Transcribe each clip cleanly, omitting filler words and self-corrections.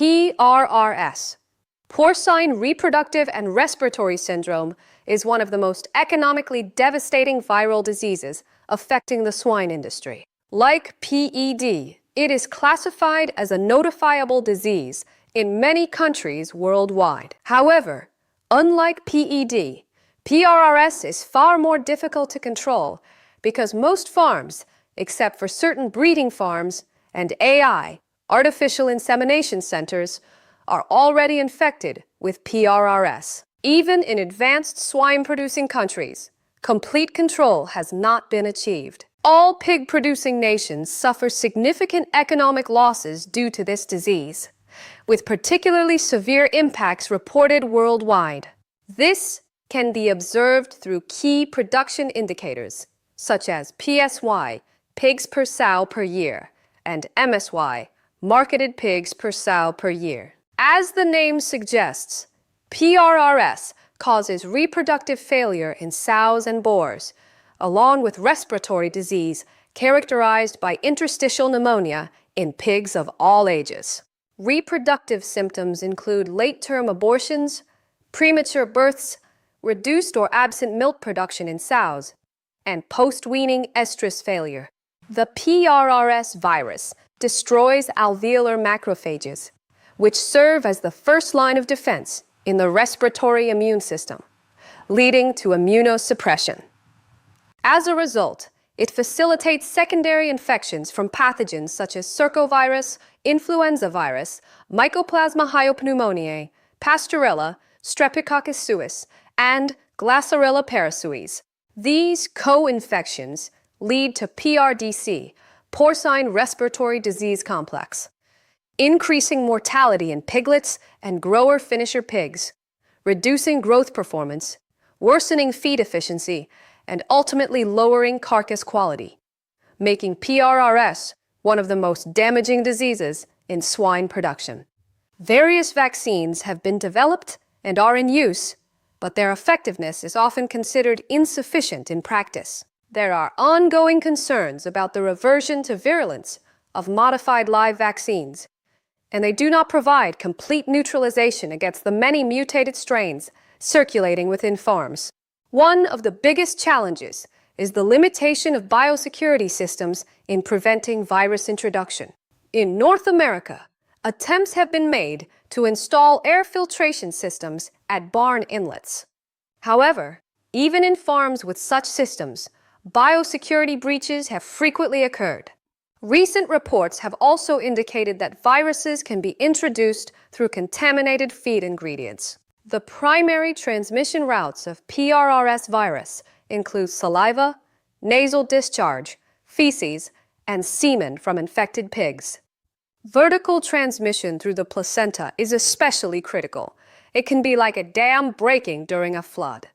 PRRS. Porcine reproductive and respiratory syndrome is one of the most economically devastating viral diseases affecting the swine industry. Like PED, it is classified as a notifiable disease in many countries worldwide. However, unlike PED, PRRS is far more difficult to control because most farms, except for certain breeding farms and AI, artificial insemination centers, are already infected with PRRS. Even in advanced swine-producing countries, complete control has not been achieved. All pig-producing nations suffer significant economic losses due to this disease, with particularly severe impacts reported worldwide. This can be observed through key production indicators, such as PSY, pigs per sow per year, and MSY, marketed pigs per sow per year. As the name suggests, PRRS causes reproductive failure in sows and boars, along with respiratory disease characterized by interstitial pneumonia in pigs of all ages. Reproductive symptoms include late-term abortions, premature births, reduced or absent milk production in sows, and post-weaning estrus failure. The PRRS virus destroys alveolar macrophages, which serve as the first line of defense in the respiratory immune system, leading to immunosuppression. As a result, it facilitates secondary infections from pathogens such as circovirus, influenza virus, Mycoplasma hypopneumoniae, Pasteurella, Streptococcus suis, and Glasarella parasuis. These co-infections lead to PRDC, porcine respiratory disease complex, increasing mortality in piglets and grower-finisher pigs, reducing growth performance, worsening feed efficiency, and ultimately lowering carcass quality, making PRRS one of the most damaging diseases in swine production. Various vaccines have been developed and are in use, but their effectiveness is often considered insufficient in practice. There are ongoing concerns about the reversion to virulence of modified live vaccines, and they do not provide complete neutralization against the many mutated strains circulating within farms. One of the biggest challenges is the limitation of biosecurity systems in preventing virus introduction. In North America, attempts have been made to install air filtration systems at barn inlets. However, even in farms with such systems, biosecurity breaches have frequently occurred. Recent reports have also indicated that viruses can be introduced through contaminated feed ingredients. The primary transmission routes of PRRS virus include saliva, nasal discharge, feces, and semen from infected pigs. Vertical transmission through the placenta is especially critical. It can be like a dam breaking during a flood.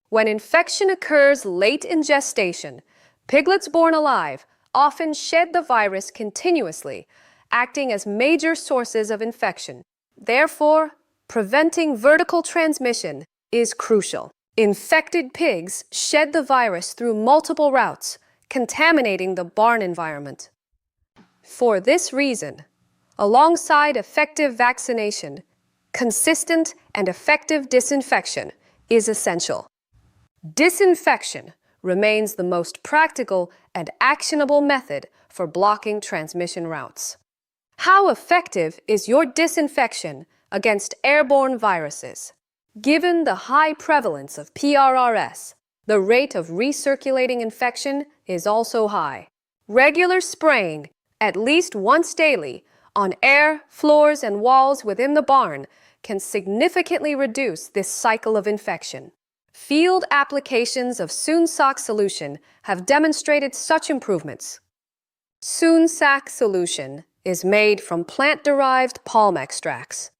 When infection occurs late in gestation, piglets born alive often shed the virus continuously, acting as major sources of infection. Therefore, preventing vertical transmission is crucial. Infected pigs shed the virus through multiple routes, contaminating the barn environment. For this reason, alongside effective vaccination, consistent and effective disinfection is essential. Disinfection remains the most practical and actionable method for blocking transmission routes. How effective is your disinfection against airborne viruses? Given the high prevalence of PRRS, the rate of recirculating infection is also high. Regular spraying, at least once daily, on air, floors, and walls within the barn can significantly reduce this cycle of infection. Field applications of SOONSAK Solution have demonstrated such improvements. SOONSAK Solution is made from plant-derived palm extracts.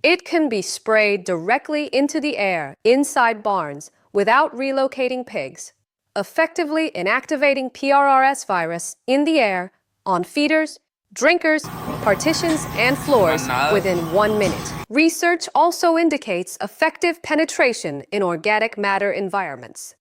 It can be sprayed directly into the air inside barns without relocating pigs, effectively inactivating PRRS virus in the air, on feeders, drinkers, partitions, and floors within 1 minute. Research also indicates effective penetration in organic matter environments.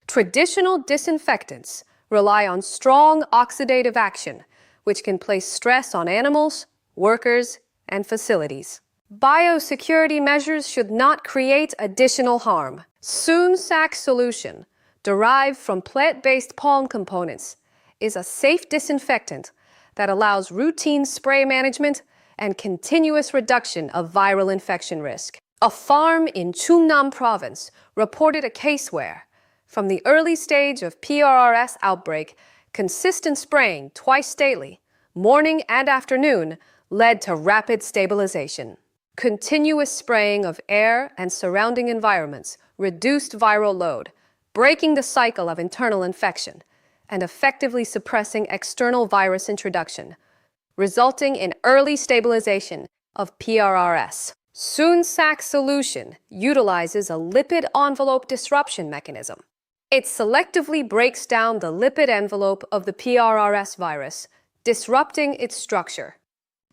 Traditional disinfectants rely on strong oxidative action, which can place stress on animals, workers, and facilities. Biosecurity measures should not create additional harm. SOONSAK Solution, derived from plant-based palm components, is a safe disinfectant that allows routine spray management and continuous reduction of viral infection risk. A farm in Chungnam Province reported a case where, from the early stage of PRRS outbreak, consistent spraying twice daily, morning and afternoon, led to rapid stabilization. Continuous spraying of air and surrounding environments reduced viral load, breaking the cycle of internal infection and effectively suppressing external virus introduction, resulting in early stabilization of PRRS. SOONSAK Solution utilizes a lipid envelope disruption mechanism. It selectively breaks down the lipid envelope of the PRRS virus, disrupting its structure.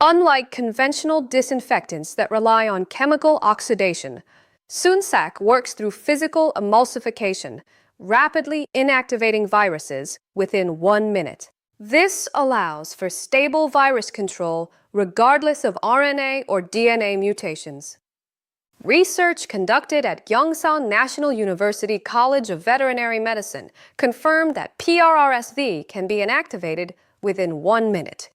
Unlike conventional disinfectants that rely on chemical oxidation, SOONSAK works through physical emulsification, rapidly inactivating viruses within 1 minute. This allows for stable virus control regardless of RNA or DNA mutations. Research conducted at Gyeongsan National University College of Veterinary Medicine confirmed that PRRSV can be inactivated within 1 minute.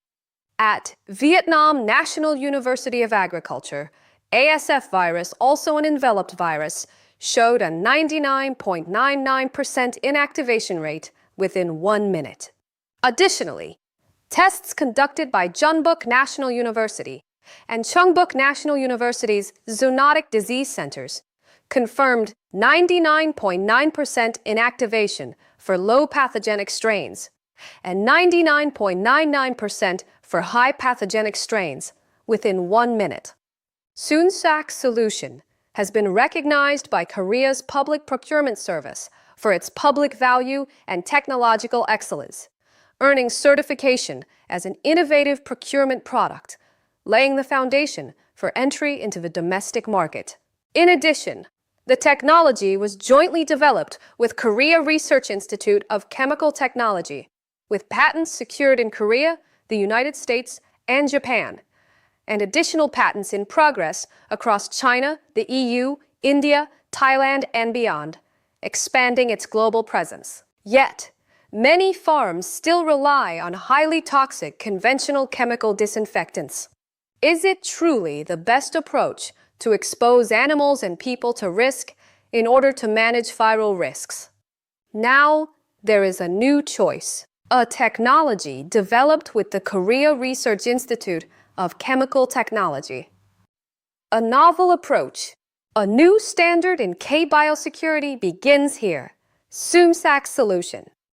At Vietnam National University of Agriculture, ASF virus, also an enveloped virus, showed a 99.99% inactivation rate within 1 minute. Additionally, tests conducted by Jeonbuk National University and Cheongbuk National University's Zoonotic Disease Centers confirmed 99.9% inactivation for low pathogenic strains and 99.99% for high pathogenic strains within 1 minute. SOONSAK Solution has been recognized by Korea's Public Procurement Service for its public value and technological excellence, earning certification as an innovative procurement product, laying the foundation for entry into the domestic market. In addition, the technology was jointly developed with Korea Research Institute of Chemical Technology, with patents secured in Korea, the United States, and Japan, and additional patents in progress across China, the EU, India, Thailand, and beyond, expanding its global presence. Yet, many farms still rely on highly toxic conventional chemical disinfectants. Is it truly the best approach to expose animals and people to risk in order to manage viral risks? Now, there is a new choice. A technology developed with the Korea Research Institute of Chemical Technology. A novel approach, a new standard in K-biosecurity begins here. SOONSAK Solution.